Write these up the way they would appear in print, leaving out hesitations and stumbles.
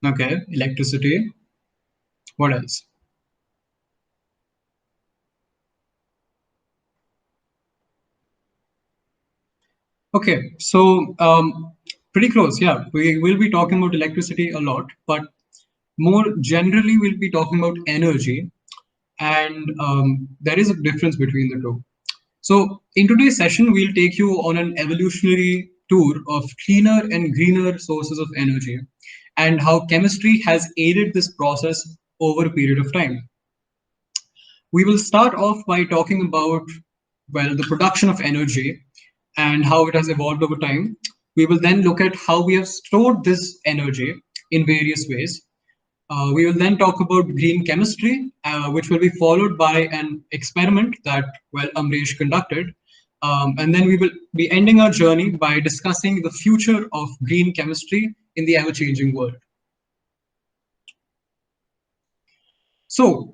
Okay, electricity. What else? Okay, so pretty close. Yeah, we will be talking about electricity a lot, but more generally, we'll be talking about energy, and there is a difference between the two. So, in today's session, we'll take you on an evolutionary tour of cleaner and greener sources of energy and how chemistry has aided this process over a period of time. We will start off by talking about, well, the production of energy and how it has evolved over time. We will then look at how we have stored this energy in various ways. We will then talk about green chemistry, which will be followed by an experiment that, well, Amresh conducted. And then we will be ending our journey by discussing the future of green chemistry in the ever-changing world. So,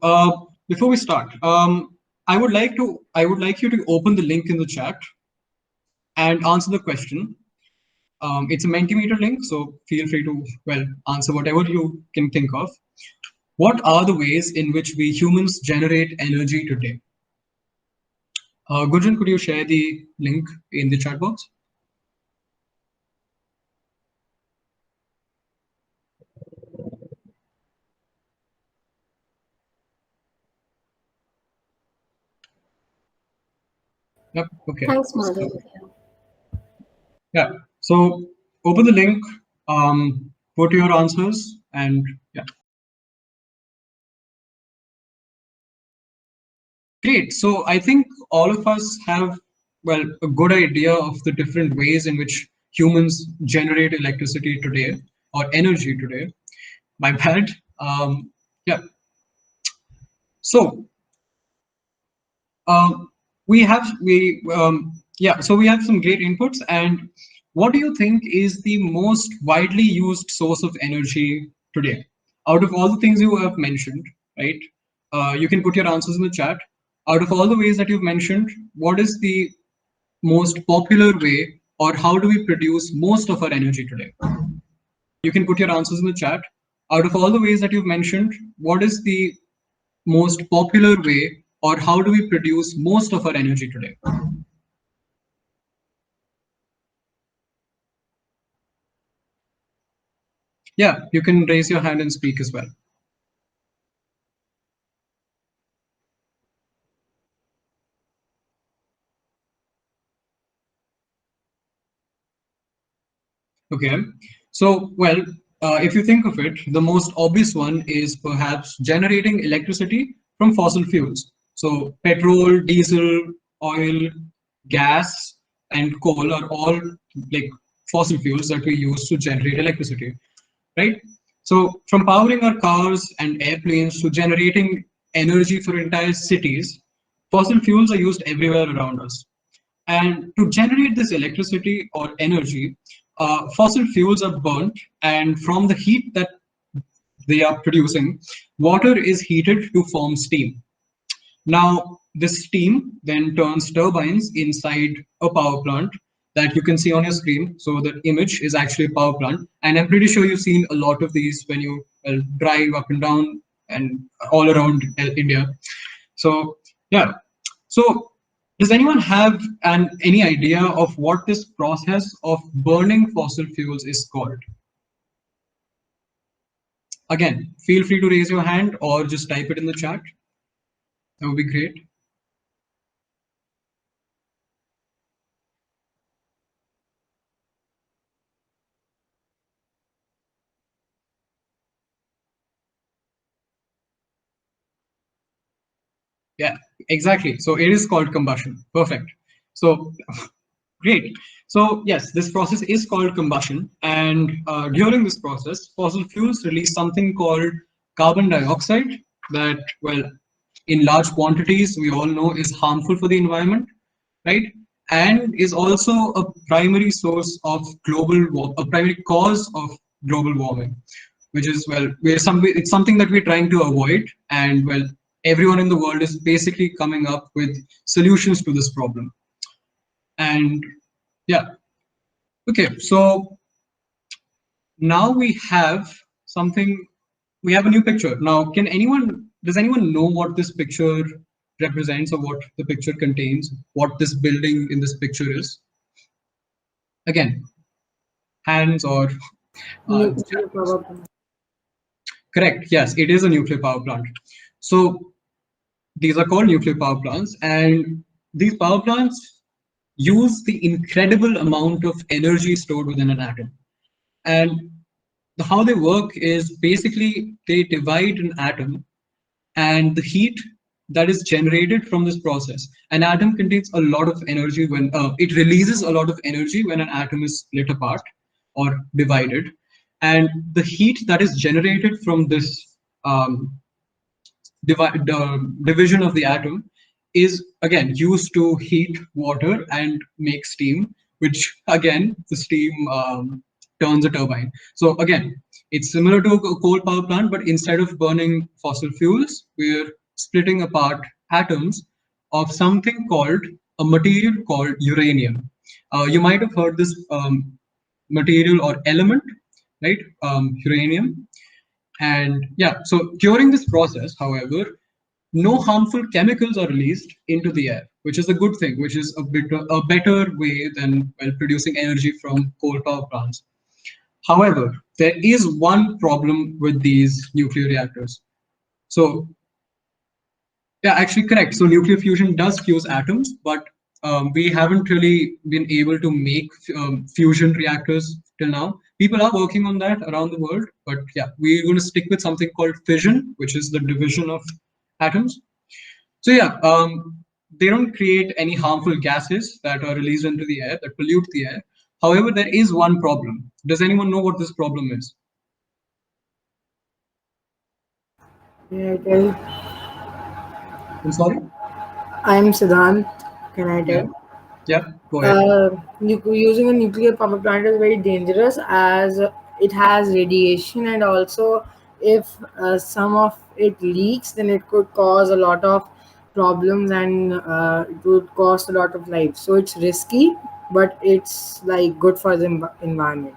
before we start, I would like you to open the link in the chat and answer the question. It's a Mentimeter link, so feel free to, well, answer whatever you can think of. What are the ways in which we humans generate energy today? Gurjan, could you share the link in the chat box? Yep. Okay. Thanks, Madhav. Yeah. So open the link, put your answers, and yeah. Great. So I think all of us have, well, a good idea of the different ways in which humans generate electricity today or energy today. My bad. Yeah. So um, we have some great inputs. And what do you think is the most widely used source of energy today? Out of all the things you have mentioned, right? You can put your answers in the chat. Out of all the ways that you've mentioned, what is the most popular way, or how do we produce most of our energy today? You can put your answers in the chat. Out of all the ways that you've mentioned, what is the most popular way, or how do we produce most of our energy today? Yeah, you can raise your hand and speak as well. Okay, so, well, if you think of it, the most obvious one is perhaps generating electricity from fossil fuels. So petrol, diesel, oil, gas, and coal are all like fossil fuels that we use to generate electricity, right? So from powering our cars and airplanes to generating energy for entire cities, fossil fuels are used everywhere around us. And to generate this electricity or energy, fossil fuels are burnt, and from the heat that they are producing, water is heated to form steam. Now, this steam then turns turbines inside a power plant that you can see on your screen. So the image is actually a power plant, and I'm pretty sure you've seen a lot of these when you drive up and down and all around India. So yeah, so does anyone have any idea of what this process of burning fossil fuels is called? Again, feel free to raise your hand or just type it in the chat. That would be great. Yeah, exactly. So it is called combustion. Perfect. So great. So yes, this process is called combustion. And during this process, fossil fuels release something called carbon dioxide that, well, in large quantities, we all know is harmful for the environment, right? And is also a primary source of a primary cause of global warming, which is, well, it's something that we're trying to avoid. And, well, everyone in the world is basically coming up with solutions to this problem. And yeah, okay, so now we have something. We have a new picture now. Does anyone know what this picture represents or what the picture contains? What this building in this picture is? Again, hands or Nuclear power plant. correct. Yes, it is a nuclear power plant. So these are called nuclear power plants, and these power plants use the incredible amount of energy stored within an atom. And how they work is basically they divide an atom and the heat that is generated from this process. An atom contains a lot of energy when it releases a lot of energy when an atom is split apart or divided. And the heat that is generated from this division of the atom is again used to heat water and make steam, which again the steam turns a turbine. So again, it's similar to a coal power plant, but instead of burning fossil fuels, we're splitting apart atoms of something called a material called uranium. You might have heard this material or element, right? Uranium. And yeah, so during this process, however, no harmful chemicals are released into the air, which is a good thing, which is a better way than well producing energy from coal power plants. However, there is one problem with these nuclear reactors. So yeah, actually correct. So nuclear fusion does fuse atoms, but we haven't really been able to make fusion reactors till now. People are working on that around the world, but yeah, we're going to stick with something called fission, which is the division of atoms. So yeah, they don't create any harmful gases that are released into the air that pollute the air. However, there is one problem. Does anyone know what this problem is? Can I tell? I'm sorry. I'm Siddhant. Can I Yeah. tell? Yeah. Go ahead. Using a nuclear power plant is very dangerous as it has radiation, and also if some of it leaks, then it could cause a lot of problems, and it would cost a lot of lives. So it's risky, but it's like good for the environment.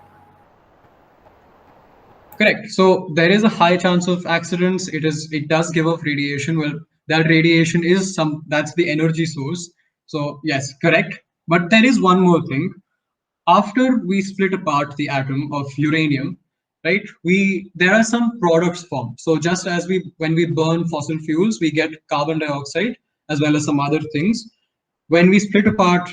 Correct. So there is a high chance of accidents. It does give off radiation. Well, that radiation is that's the energy source. So yes, correct. But there is one more thing. After we split apart the atom of uranium, right? There are some products formed. So just as when we burn fossil fuels, we get carbon dioxide as well as some other things. When we split apart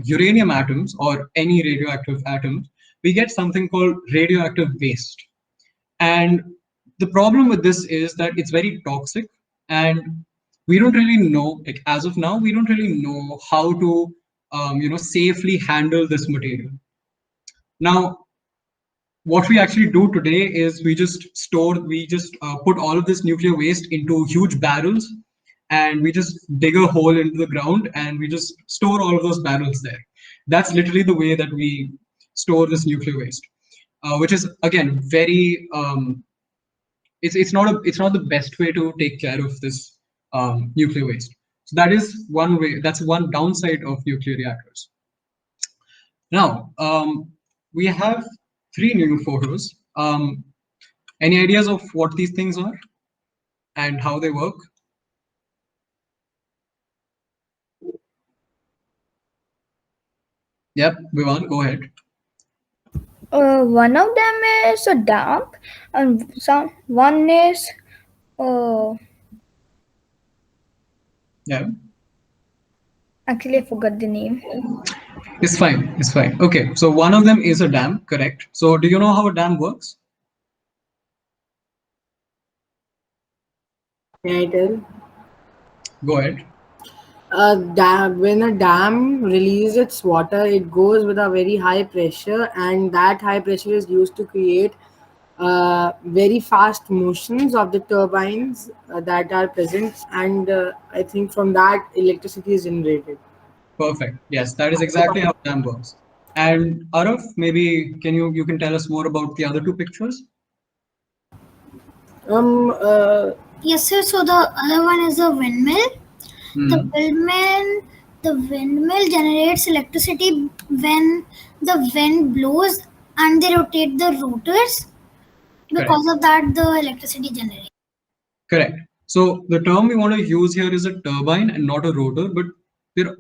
uranium atoms or any radioactive atoms, we get something called radioactive waste. And the problem with this is that it's very toxic, and we don't really know, like as of now, we don't really know how to, safely handle this material. Now, what we actually do today is we just put all of this nuclear waste into huge barrels, and we just dig a hole into the ground, and we just store all of those barrels there. That's literally the way that we store this nuclear waste, which is again very it's not the best way to take care of this nuclear waste. So that is one way. That's one downside of nuclear reactors. Now we have three new photos. Any ideas of what these things are and how they work? Yep, Vivan, go ahead. One of them is a dump, and one is uh, Yeah, actually I forgot the name. it's fine. It's fine. Okay, so one of them is a dam, correct? So do you know how a dam works? Can I tell? Go ahead. When a dam releases its water, it goes with a very high pressure, and that high pressure is used to create very fast motions of the turbines that are present, and I think from that electricity is generated. Perfect. Yes, that is exactly how dam works. And Arav, maybe you can tell us more about the other two pictures? Um, uh, Yes, sir. So the other one is a windmill. The Hmm. windmill, the windmill generates electricity when the wind blows and they rotate the rotors. Because of that, the electricity generated. Correct. So the term we want to use here is a turbine and not a rotor, but they're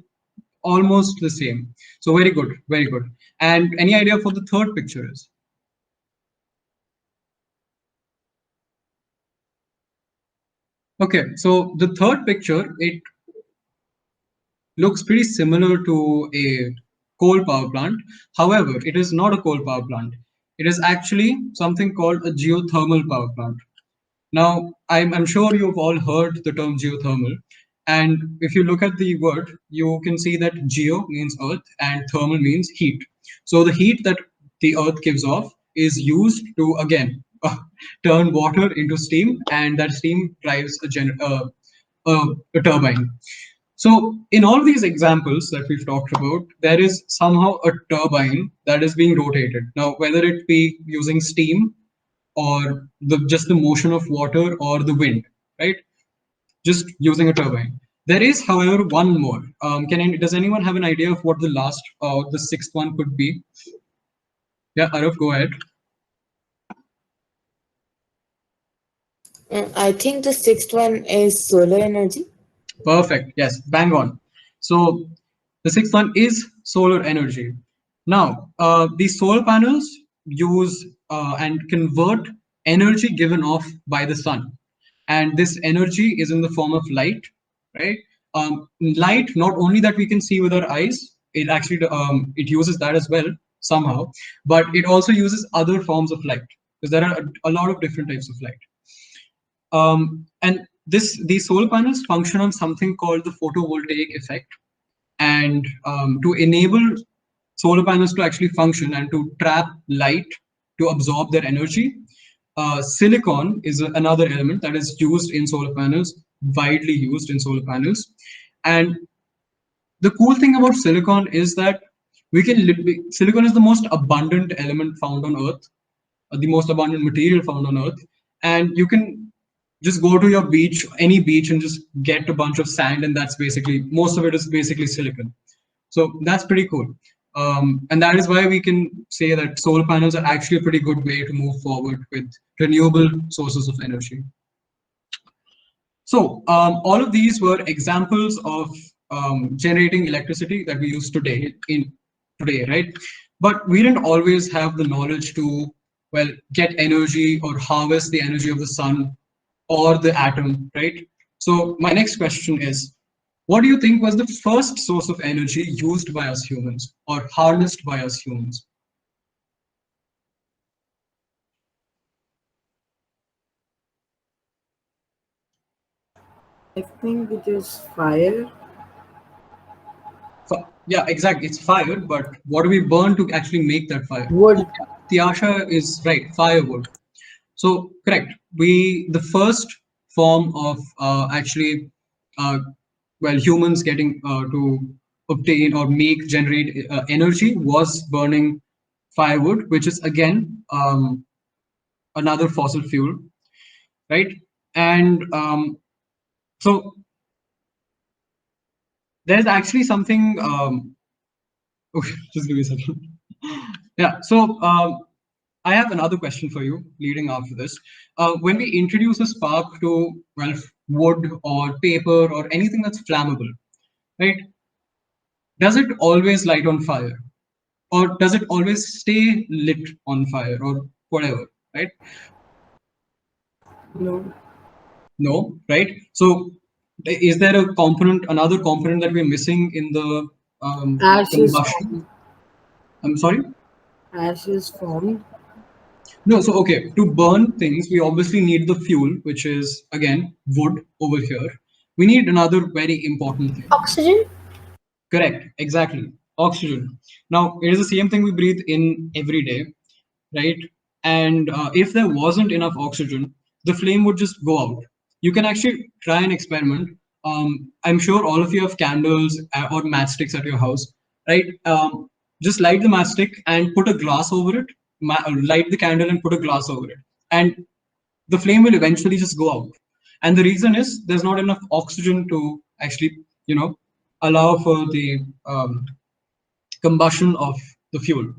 almost the same. So very good, very good. And any idea for the third picture is? Okay, so the third picture, it looks pretty similar to a coal power plant. However, it is not a coal power plant. It is actually something called a geothermal power plant. Now, I'm sure you've all heard the term geothermal. And if you look at the word, you can see that geo means earth and thermal means heat. So the heat that the earth gives off is used to, again, turn water into steam, and that steam drives a turbine. So in all these examples that we've talked about, there is somehow a turbine that is being rotated. Now, whether it be using steam or just the motion of water or the wind, right? Just using a turbine. There is, however, one more. Does anyone have an idea of what the sixth one could be? Yeah, Arav, go ahead. I think the sixth one is solar energy. Perfect. Yes, bang on. So the sixth one is solar energy. Now, these solar panels use and convert energy given off by the sun, and this energy is in the form of light, right? Light, not only that we can see with our eyes, it actually it uses that as well somehow, but it also uses other forms of light because there are a lot of different types of light. And these solar panels function on something called the photovoltaic effect. And to enable solar panels to actually function and to trap light to absorb their energy, silicon is another element that is used in solar panels, widely used in solar panels. And the cool thing about silicon is that silicon is the most abundant element found on Earth, the most abundant material found on Earth, and you can just go to your beach, any beach, and just get a bunch of sand, and that's basically most of it is basically silicon. So that's pretty cool. And that is why we can say that solar panels are actually a pretty good way to move forward with renewable sources of energy. So all of these were examples of generating electricity that we use today, right? But we didn't always have the knowledge to, well, get energy or harvest the energy of the sun or the atom, right? So my next question is, what do you think was the first source of energy used by us humans or harnessed by us humans? I think it is fire. Yeah, exactly. It's fire, but what do we burn to actually make that fire? Wood. Tiasha is right, firewood. So correct. The first form of actually, well, humans getting to obtain or generate energy was burning firewood, which is again another fossil fuel, right? And so there's actually something. Okay, just give me a second. Yeah. So I have another question for you leading after this. When we introduce a spark to, well, wood or paper or anything that's flammable, right? Does it always light on fire? Or does it always stay lit on fire or whatever, right? No. No, right? So is there another component that we're missing in the Ashes combustion? formed. I'm sorry? Ashes formed. No, so okay, to burn things, we obviously need the fuel, which is again wood over here. We need another very important thing. Oxygen. Correct, exactly. Oxygen. Now, it is the same thing we breathe in every day, right? And if there wasn't enough oxygen, the flame would just go out. You can actually try an experiment. I'm sure all of you have candles or matchsticks at your house, right? Just light the matchstick and put a glass over it. Light the candle and put a glass over it, and the flame will eventually just go out. And the reason is there's not enough oxygen to actually, allow for the combustion of the fuel.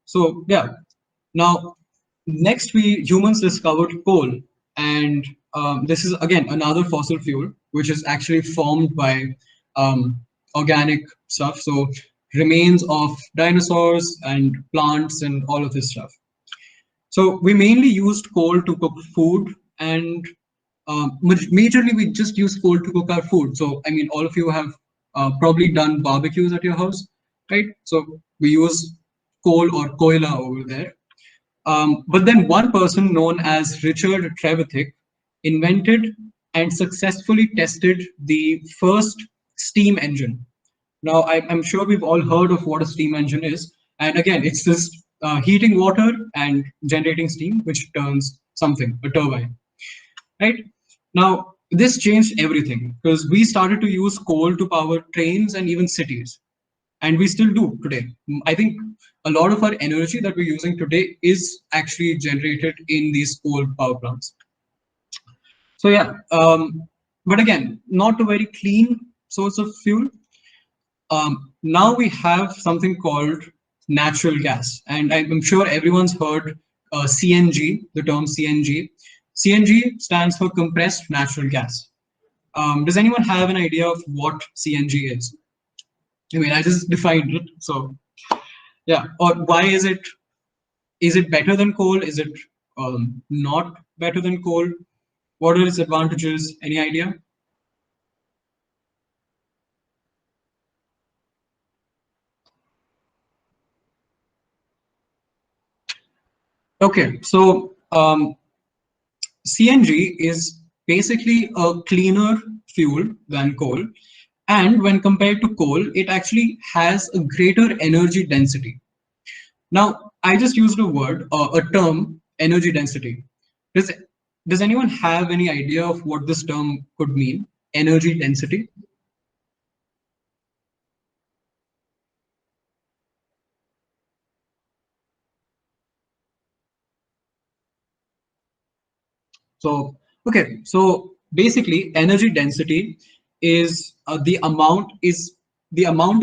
So yeah, now Next, we humans discovered coal, and this is again another fossil fuel which is actually formed by organic stuff, so remains of dinosaurs and plants and all of this stuff. So we mainly used coal to cook food, and majorly we just use coal to cook our food. So I mean, all of you have probably done barbecues at your house, right? So we use coal or koila over there. But then one person known as Richard Trevithick invented and successfully tested the first steam engine. Now, I'm sure we've all heard of what a steam engine is. And again, it's just heating water and generating steam, which turns something, a turbine, right? Now, this changed everything because we started to use coal to power trains and even cities, and we still do today. I think a lot of our energy that we're using today is actually generated in these coal power plants. So yeah, but again, not a very clean source of fuel. Now we have something called natural gas, and I'm sure everyone's heard CNG, the term CNG. CNG stands for compressed natural gas. Does anyone have an idea of what CNG is? I mean, I just defined it. So yeah, or why is it? Is it better than coal? Is it not better than coal? What are its advantages? Any idea? Okay, so CNG is basically a cleaner fuel than coal. And when compared to coal, it actually has a greater energy density. Now, I just used a word, a term, energy density. Does, does anyone have any idea of what this term could mean? Energy density? So, okay, so basically energy density is the amount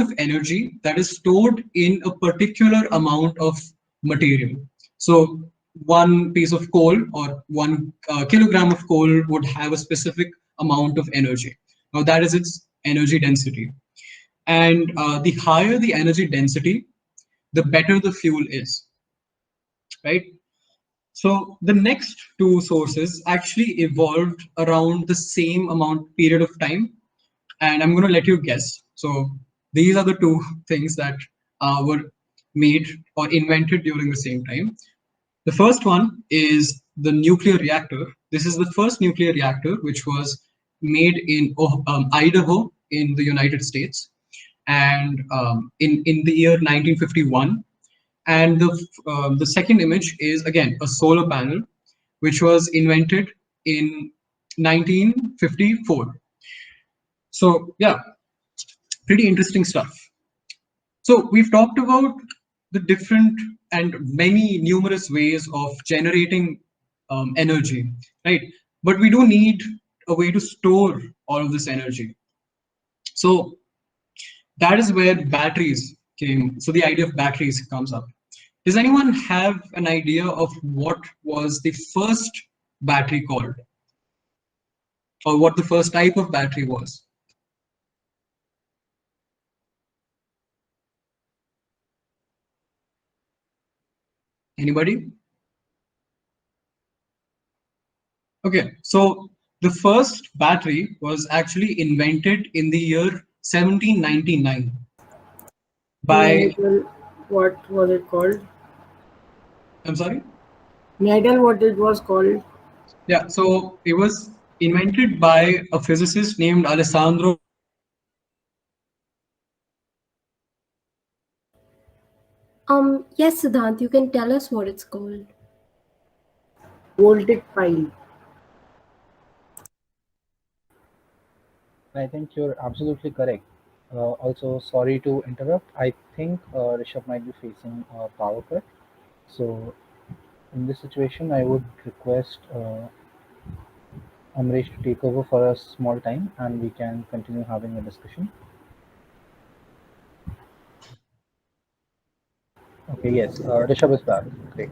of energy that is stored in a particular amount of material. So one piece of coal or 1 kilogram of coal would have a specific amount of energy. Now that is its energy density. And the higher the energy density, the better the fuel is, right? So the next two sources actually evolved around the same amount period of time, and I'm going to let you guess. So these are the two things that were made or invented during the same time. The first one is the nuclear reactor. This is the first nuclear reactor which was made in Idaho in the United States, and in the year 1951. And the second image is again a solar panel, which was invented in 1954. So yeah, pretty interesting stuff. So we've talked about the different and many numerous ways of generating energy, right? But we do need a way to store all of this energy. So that is where batteries came. So the idea of batteries comes up. Does anyone have an idea of what was the first battery called? Or what the first type of battery was? Anybody? Okay, so the first battery was actually invented in the year 1799 by, What was it called? I'm sorry? May I tell what it was called? Yeah, so it was invented by a physicist named Alessandro. Yes, Siddhant, you can tell us what it's called. Voltaic pile. I think you're absolutely correct. Also, sorry to interrupt. I think Rishabh might be facing a power cut. So, in this situation, I would request Amresh to take over for a small time and we can continue having a discussion. Okay, yes, Rishabh is back. Great.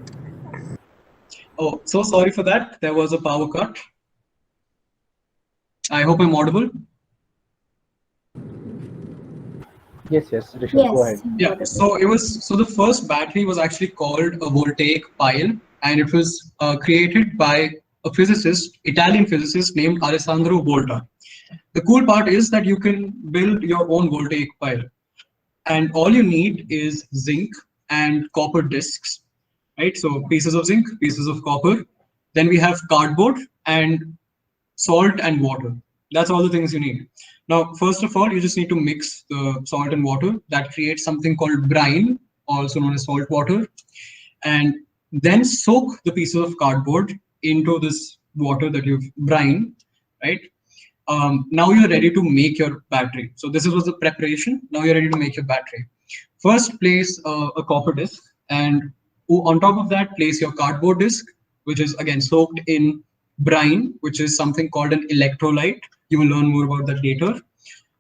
Oh, so sorry for that. There was a power cut. I hope I'm audible. Yes, Rishabh, go ahead. Yeah, so the first battery was actually called a voltaic pile, and it was created by a physicist, Italian physicist named Alessandro Volta. The cool part is that you can build your own voltaic pile, and all you need is zinc and copper discs, right? So pieces of zinc, pieces of copper. Then we have cardboard and salt and water. That's all the things you need. Now, first of all, you just need to mix the salt and water. That creates something called brine, also known as salt water. And then soak the pieces of cardboard into this water that you've brine, right? Now you're ready to make your battery. So this was the preparation. Now you're ready to make your battery. First, place a copper disc, and on top of that, place your cardboard disc, which is again soaked in brine, which is something called an electrolyte. You will learn more about that later.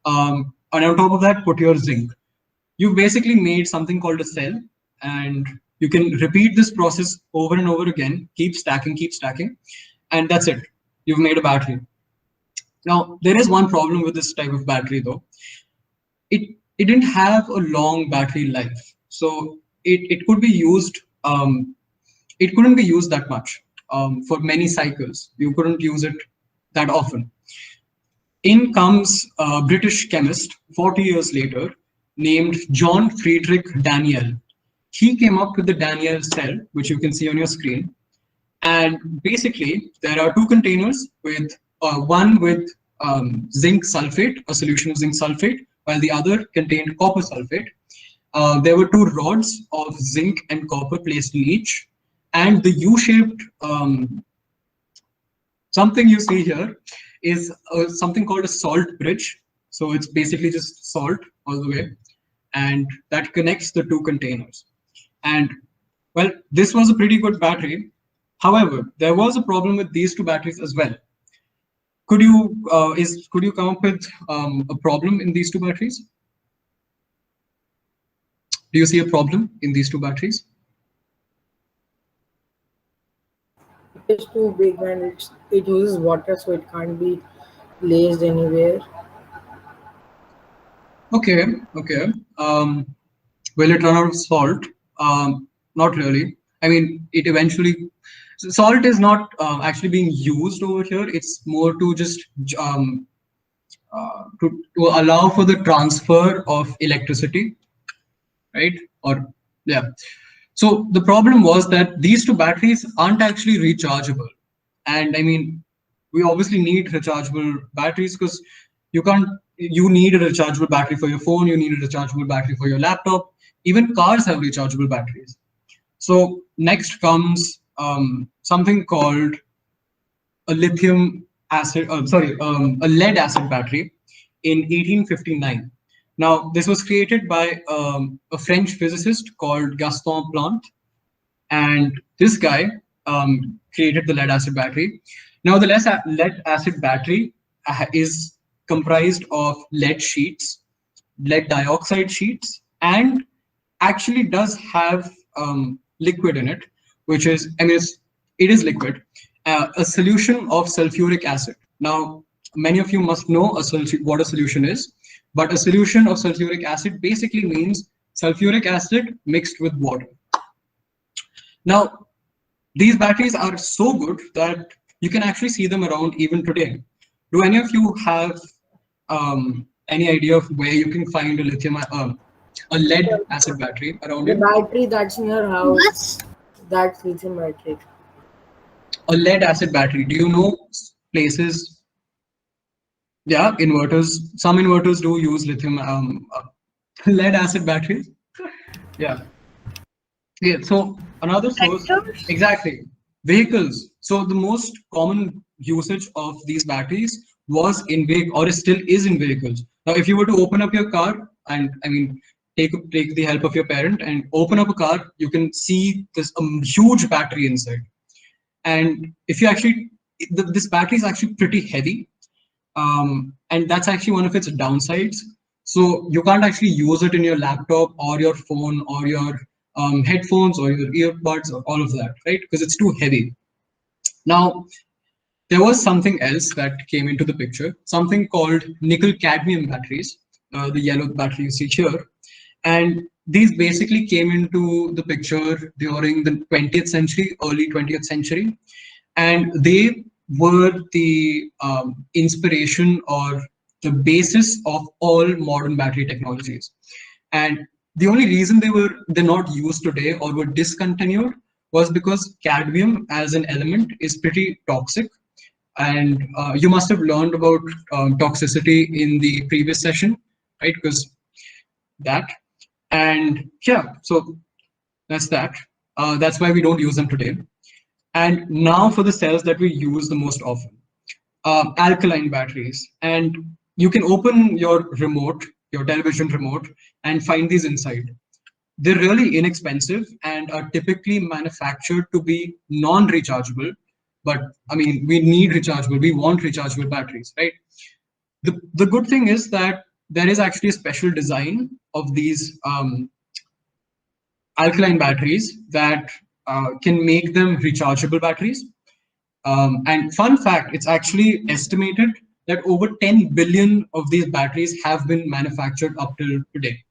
And on top of that, put your zinc. You've basically made something called a cell, and you can repeat this process over and over again. Keep stacking, and that's it. You've made a battery. Now, there is one problem with this type of battery, though. It didn't have a long battery life, so it could be used. It couldn't be used that much for many cycles. You couldn't use it that often. In comes a British chemist 40 years later named John Friedrich Daniell. He came up with the Daniell cell, which you can see on your screen. And basically, there are two containers with one with zinc sulfate, a solution of zinc sulfate, while the other contained copper sulfate. There were two rods of zinc and copper placed in each, and the U-shaped something you see here is something called a salt bridge. So it's basically just salt all the way, and that connects the two containers. And well, this was a pretty good battery. However, there was a problem with these two batteries as well. Could you come up with a problem in these two batteries? Do you see a problem in these two batteries? It's too big and it uses water, so it can't be placed anywhere. Okay. Will it run out of salt? Not really. I mean, it eventually. Salt is not actually being used over here. It's more to just to allow for the transfer of electricity, right? Or yeah. So the problem was that these two batteries aren't actually rechargeable. And I mean, we obviously need rechargeable batteries because you need a rechargeable battery for your phone, you need a rechargeable battery for your laptop. Even cars have rechargeable batteries. So next comes something called a lead acid battery in 1859. Now, this was created by a French physicist called Gaston Plante, and this guy created the lead acid battery. Now, the lead acid battery is comprised of lead sheets, lead dioxide sheets, and actually does have liquid in it, which is, I mean, it is liquid, a solution of sulfuric acid. Now, many of you must know what a solution is, but a solution of sulfuric acid basically means sulfuric acid mixed with water. Now, these batteries are so good that you can actually see them around even today. Do any of you have any idea of where you can find a lead acid battery around The you? battery that's in your house, that's lithium battery. A lead acid battery. Do you know places? Yeah, inverters. Some inverters do use lithium lead acid batteries. Yeah. So another source, exactly, vehicles. So the most common usage of these batteries was in or still is in vehicles. Now, if you were to open up your car and I mean take the help of your parent and open up a car, you can see this huge battery inside. And if you actually, this battery is actually pretty heavy, and that's actually one of its downsides. So you can't actually use it in your laptop or your phone or your headphones or your earbuds or all of that, right? Because it's too heavy. Now, there was something else that came into the picture, something called nickel cadmium batteries, the yellow battery you see here. And these basically came into the picture during the 20th century, early 20th century. And they were the inspiration or the basis of all modern battery technologies. And the only reason they're not used today or were discontinued was because cadmium as an element is pretty toxic. And you must have learned about toxicity in the previous session, right? Because that. And yeah, so that's that. That's why we don't use them today. And now for the cells that we use the most often, alkaline batteries. And you can open your remote, your television remote, and find these inside. They're really inexpensive and are typically manufactured to be non-rechargeable. But I mean, we need rechargeable, we want rechargeable batteries, right? The good thing is that there is actually a special design of these alkaline batteries that can make them rechargeable batteries. And fun fact, it's actually estimated that over 10 billion of these batteries have been manufactured up till today.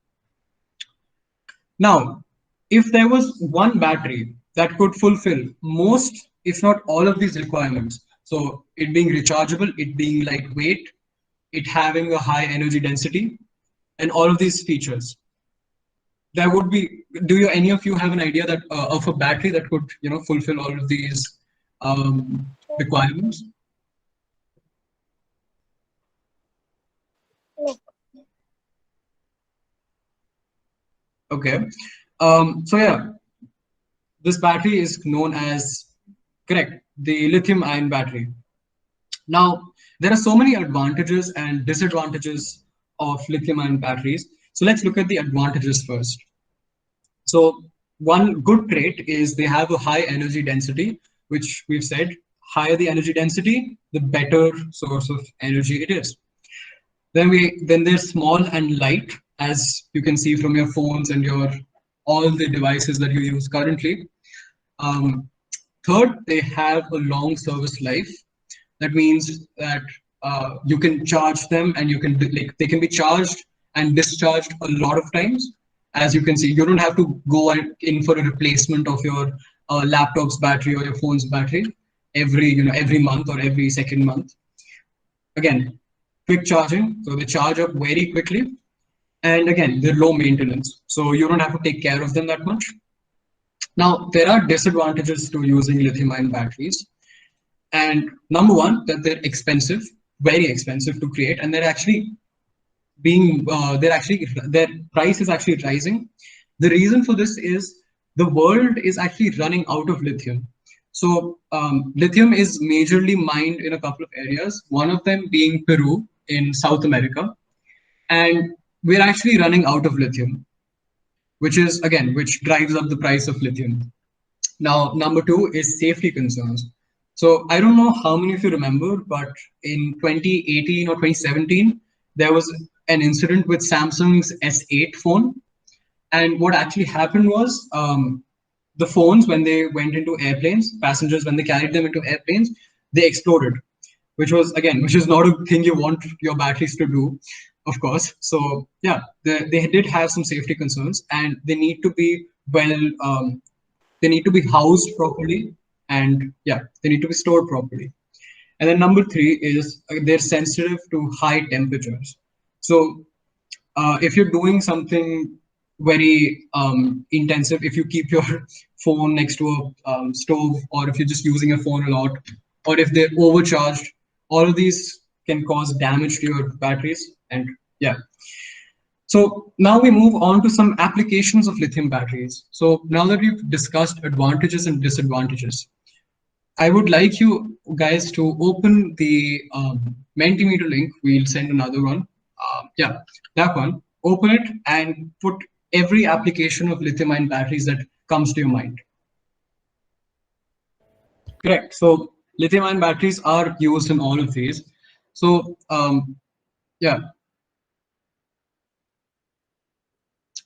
Now, if there was one battery that could fulfill most, if not all of these requirements, so it being rechargeable, it being lightweight, it having a high energy density, and all of these features, there would be, any of you have an idea that of a battery that could, fulfill all of these requirements? Okay. So yeah, this battery is known as, correct, the lithium ion battery. Now, there are so many advantages and disadvantages of lithium ion batteries. So let's look at the advantages first. So one good trait is they have a high energy density, which we've said, higher the energy density, the better source of energy it is. Then they're small and light, as you can see from your phones and all the devices that you use currently. Third, they have a long service life. That means that you can charge them, and they can be charged and discharged a lot of times. As you can see, you don't have to go in for a replacement of your laptop's battery or your phone's battery every month or every second month. Again, quick charging, so they charge up very quickly. And again, they're low maintenance, so you don't have to take care of them that much. Now, there are disadvantages to using lithium-ion batteries. And number one, that they're expensive, very expensive to create, and they're actually their price is actually rising. The reason for this is the world is actually running out of lithium. So lithium is majorly mined in a couple of areas, one of them being Peru in South America. And we're actually running out of lithium, which drives up the price of lithium. Now, number two is safety concerns. So I don't know how many of you remember, but in 2018 or 2017, there was an incident with Samsung's S8 phone. And what actually happened was the phones, when they went into airplanes, passengers, when they carried them into airplanes, they exploded, which is not a thing you want your batteries to do, of course. So yeah, they did have some safety concerns, and they need to be they need to be housed properly, and yeah, they need to be stored properly. And then number three is they're sensitive to high temperatures. So if you're doing something very intensive, if you keep your phone next to a stove, or if you're just using your phone a lot, or if they're overcharged, all of these can cause damage to your batteries. And yeah. So now we move on to some applications of lithium batteries. So now that we've discussed advantages and disadvantages, I would like you guys to open the Mentimeter link. We'll send another one. Yeah, that one. Open it and put every application of lithium-ion batteries that comes to your mind. Correct. So lithium-ion batteries are used in all of these. So yeah.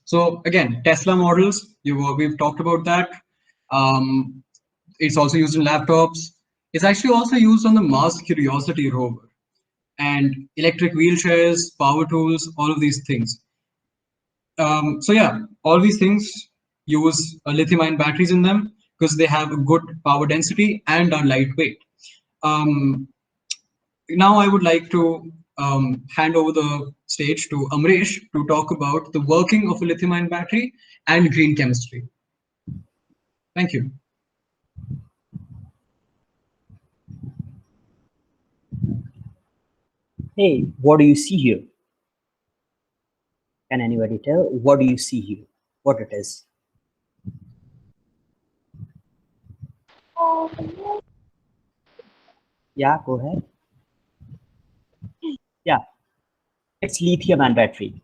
So again, Tesla models, we've talked about that. It's also used in laptops. It's actually also used on the Mars Curiosity rover, and electric wheelchairs, power tools, all of these things. So yeah, all these things use lithium-ion batteries in them because they have a good power density and are lightweight. Um, Now I would like to hand over the stage to Amresh to talk about the working of a lithium-ion battery and green chemistry. Thank you. Hey, what do you see here? Can anybody tell what do you see here? What it is? Yeah, go ahead. Yeah, it's lithium-ion battery.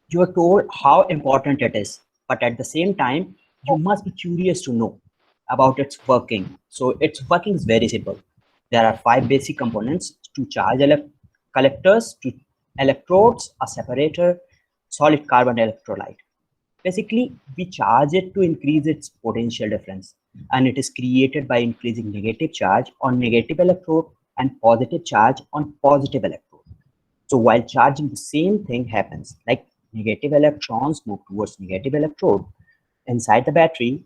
You are told how important it is, but at the same time, you must be curious to know about its working. So its working is very simple. There are 5 basic components: to charge collectors, to electrodes, a separator, solid carbon electrolyte. Basically, we charge it to increase its potential difference, and it is created by increasing negative charge on negative electrode and positive charge on positive electrode. So while charging, the same thing happens, like negative electrons move towards negative electrode. Inside the battery,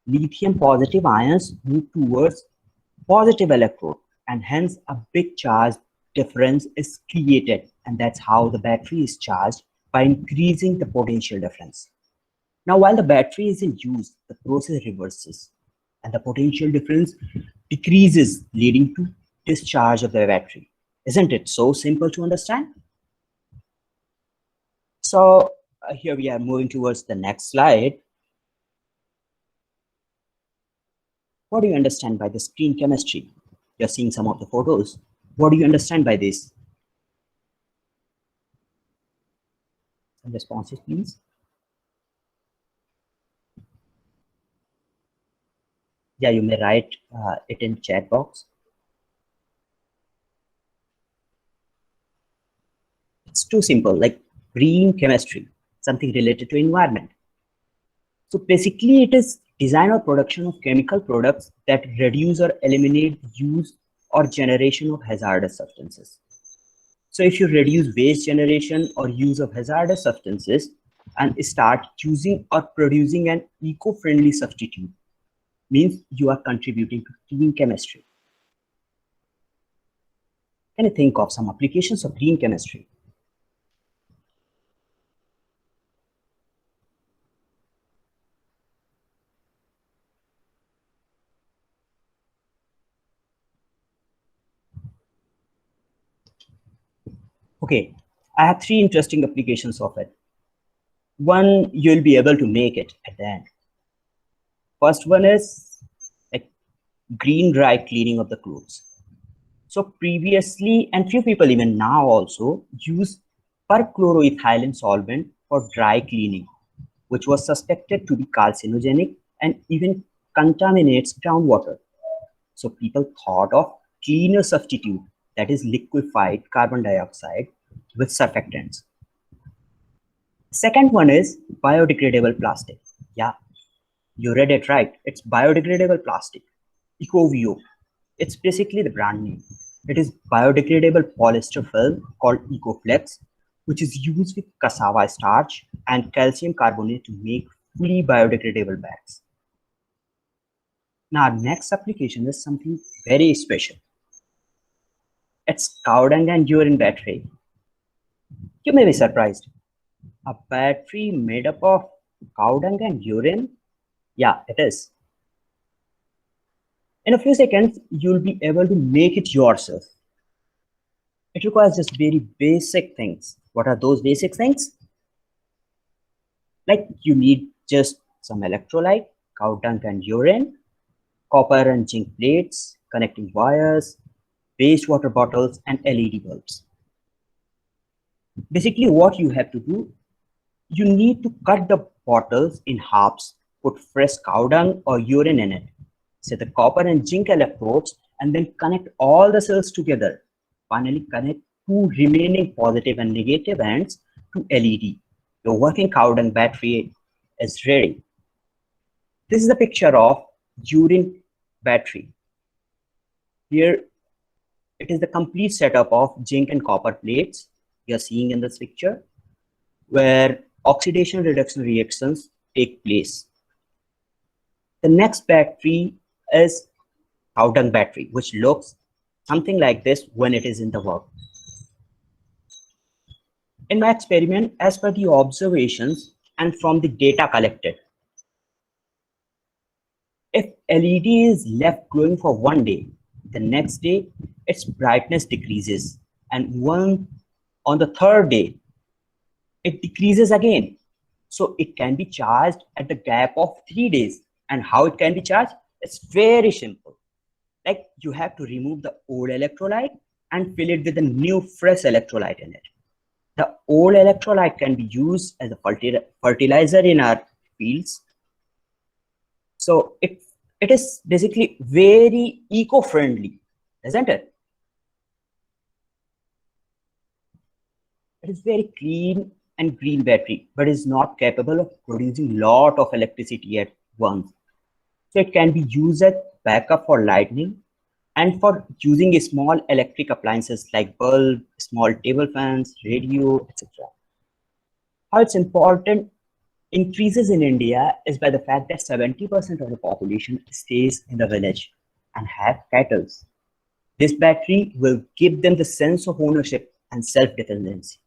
lithium positive ions move towards positive electrode, and hence a big charge difference is created, and that's how the battery is charged, by increasing the potential difference. Now, while the battery is in use, the process reverses and the potential difference decreases, leading to discharge of the battery. Isn't it so simple to understand? So here we are moving towards the next slide. What do you understand by this green chemistry? You're seeing some of the photos. What do you understand by this? Some responses, please. Yeah, you may write it in chat box. It's too simple, like green chemistry, something related to environment. So basically it is design or production of chemical products that reduce or eliminate use or generation of hazardous substances. So if you reduce waste generation or use of hazardous substances and start using or producing an eco-friendly substitute, means you are contributing to green chemistry. Can you think of some applications of green chemistry? Okay, I have 3 interesting applications of it. One, you'll be able to make it at the end. First one is like green dry cleaning of the clothes. So previously, and few people even now also, use perchloroethylene solvent for dry cleaning, which was suspected to be carcinogenic and even contaminates groundwater. So people thought of cleaner substitute, that is liquefied carbon dioxide with surfactants. Second one is biodegradable plastic. Yeah, you read it right. It's biodegradable plastic. Ecovio. It's basically the brand name. It is biodegradable polyester film called Ecoflex, which is used with cassava starch and calcium carbonate to make fully biodegradable bags. Now, our next application is something very special. It's cow dung and urine battery. You may be surprised. A battery made up of cow dung and urine? Yeah, it is. In a few seconds, you'll be able to make it yourself. It requires just very basic things. What are those basic things? Like you need just some electrolyte, cow dung and urine, copper and zinc plates, connecting wires, wastewater bottles, and LED bulbs. Basically, what you have to do, you need to cut the bottles in halves, put fresh cow dung or urine in it, set the copper and zinc electrodes, and then connect all the cells together. Finally, connect 2 remaining positive and negative ends to LED. Your working cow dung battery is ready. This is a picture of urine battery. Here, it is the complete setup of zinc and copper plates you're seeing in this picture, where oxidation reduction reactions take place. The next battery is cow dung battery, which looks something like this when it is in the work. In my experiment, as per the observations and from the data collected, if LED is left glowing for one day, the next day its brightness decreases, and on the third day it decreases again. So it can be charged at the gap of 3 days. And how it can be charged? It's very simple. Like, you have to remove the old electrolyte and fill it with a new fresh electrolyte in it. The old electrolyte can be used as a fertilizer in our fields. So it is basically very eco-friendly, isn't it? It is very clean and green battery, but is not capable of producing lot of electricity at once. So it can be used as backup for lighting and for using small electric appliances like bulb, small table fans, radio, etc. How it's important increases in India is by the fact that 70% of the population stays in the village and have cattle. This battery will give them the sense of ownership and self-dependency.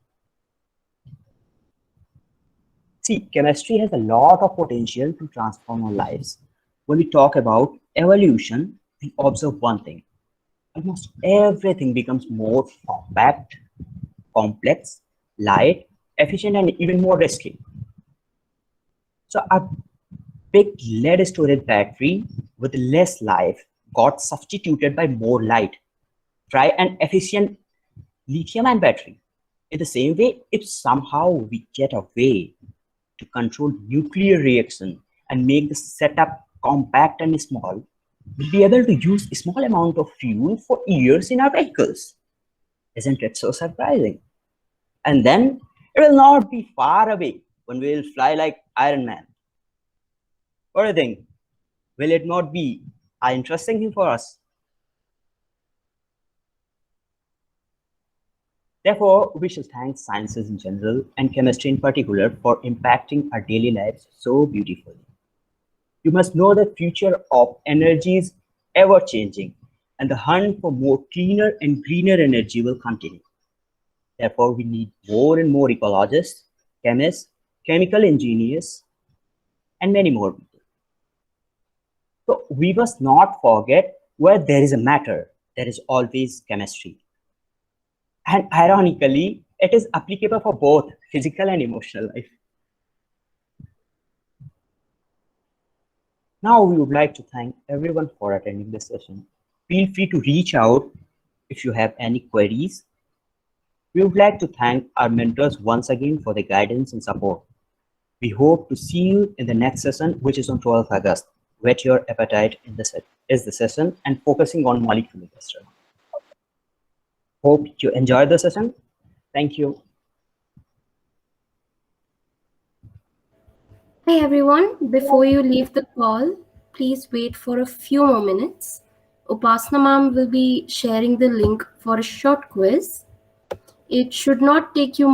See, chemistry has a lot of potential to transform our lives. When we talk about evolution, we observe one thing. Almost everything becomes more compact, complex, light, efficient, and even more risky. So a big lead storage battery with less life got substituted by more light. Try an efficient lithium-ion battery. In the same way, if somehow we get a way to control nuclear reaction and make the setup compact and small, we'll be able to use a small amount of fuel for years in our vehicles. Isn't it so surprising? And then it will not be far away when we will fly like Iron Man. What do you think? Will it not be an interesting thing for us? Therefore, we should thank sciences in general and chemistry in particular for impacting our daily lives so beautifully. You must know the future of energy is ever changing, and the hunt for more cleaner and greener energy will continue. Therefore, we need more and more ecologists, chemists, chemical engineers, and many more people. So we must not forget, where there is a matter, there is always chemistry. And ironically, it is applicable for both physical and emotional life. Now we would like to thank everyone for attending this session. Feel free to reach out if you have any queries. We would like to thank our mentors once again for the guidance and support. We hope to see you in the next session, which is on 12th August. Whet your appetite in the session and focusing on molecular chemistry. Hope you enjoyed the session. Thank you. Hey everyone, before you leave the call, please wait for a few more minutes. Upasana ma'am will be sharing the link for a short quiz. It should not take you more